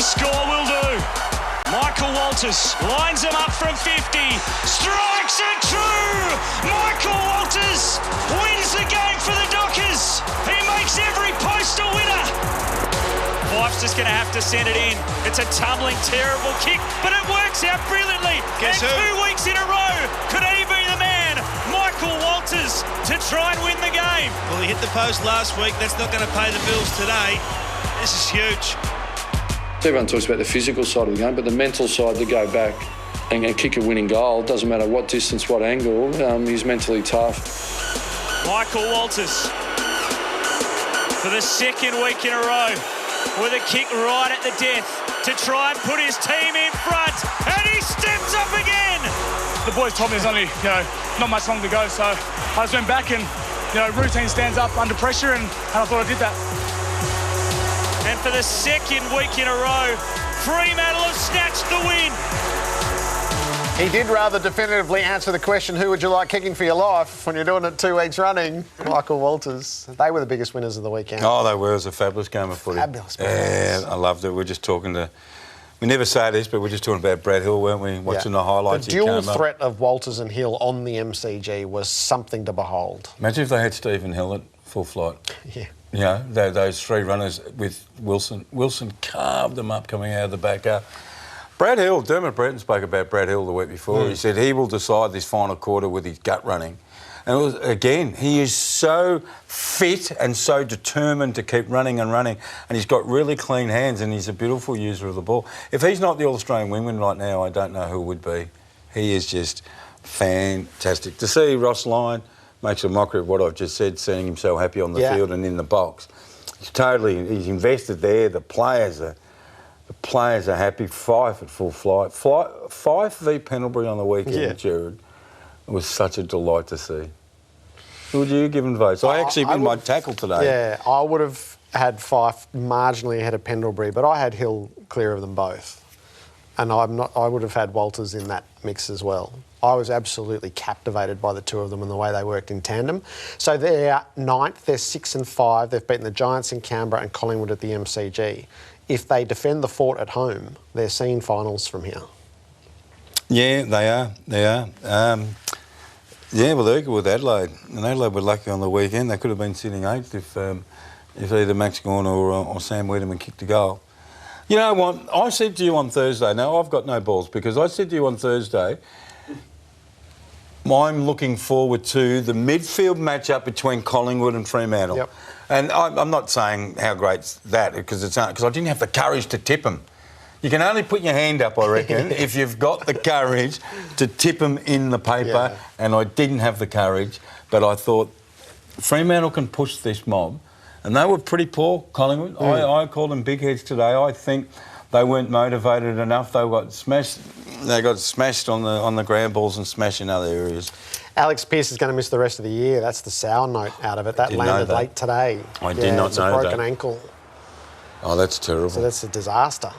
Any score will do. Michael Walters lines him up from 50. Strikes it true! Michael Walters wins the game for the Dockers. He makes every post a winner. Fife's just going to have to send it in. It's a tumbling, terrible kick, but it works out brilliantly. Guess and who? 2 weeks in a row, could he be the man, Michael Walters, to try and win the game? Well, he hit the post last week. That's not going to pay the bills today. This is huge. Everyone talks about the physical side of the game, but the mental side, to go back and kick a winning goal, doesn't matter what distance, what angle, he's mentally tough. Michael Walters, for the second week in a row, with a kick right at the death to try and put his team in front, and he steps up again. The boys told me there's only, not much long to go, so I just went back and, routine stands up under pressure, and I thought I did that. And for the second week in a row, Fremantle have snatched the win. He did rather definitively answer the question, who would you like kicking for your life, when you're doing it 2 weeks running. Michael Walters. They were the biggest winners of the weekend. Oh, they were. It was a fabulous game of footy. Fabulous. Yeah, I loved it. We're just talking to... We never say this, but we're just talking about Brad Hill, weren't we? Watching the highlights. The dual threat of Walters and Hill on the MCG was something to behold. Imagine if they had Stephen Hill at full flight. Yeah. Those three runners with Wilson. Wilson carved them up coming out of the back. Brad Hill, Dermot Breton spoke about Brad Hill the week before. He said he will decide this final quarter with his gut running. And it was, again, he is so fit and so determined to keep running and running, and he's got really clean hands and he's a beautiful user of the ball. If he's not the All-Australian wingman right now, I don't know who would be. He is just fantastic. To see Ross Lyon makes a mockery of what I've just said, seeing him so happy on the field and in the box. He's invested there. The players are happy. Fife at full flight. Fife v Pendlebury on the weekend, Jared. It was such a delight to see. Who would you give him votes? I actually win my tackle today. Yeah, I would have had Fife marginally ahead of Pendlebury, but I had Hill clear of them both. And I would have had Walters in that mix as well. I was absolutely captivated by the two of them and the way they worked in tandem. So they're 9th, they're 6 and 5. They've beaten the Giants in Canberra and Collingwood at the MCG. If they defend the fort at home, they're seeing finals from here. Yeah, they are. Well, they're good with Adelaide. And Adelaide were lucky on the weekend. They could have been sitting 8th if either Max Gawn or Sam Wiedemann kicked a goal. You know what? I said to you on Thursday, now I've got no balls, because I said to you on Thursday, I'm looking forward to the midfield matchup between Collingwood and Fremantle. Yep. And I'm not saying how great's that, because I didn't have the courage to tip them. You can only put your hand up, I reckon, if you've got the courage to tip them in the paper, and I didn't have the courage, but I thought Fremantle can push this mob, and they were pretty poor, Collingwood. I called them big heads today. I think they weren't motivated enough. They got smashed on the ground balls and smashed in other areas. Alex Pearce is going to miss the rest of the year. That's the sour note out of it. That landed late today. I did not know that. Broken ankle. Oh, that's terrible. So that's a disaster.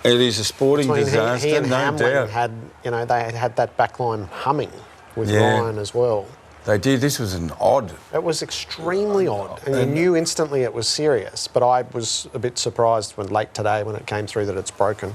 It is a sporting disaster, he and no Hamlin doubt. They had that back line humming with Ryan as well. They did. This was an odd. It was extremely odd, and you knew instantly it was serious. But I was a bit surprised late today when it came through that it's broken.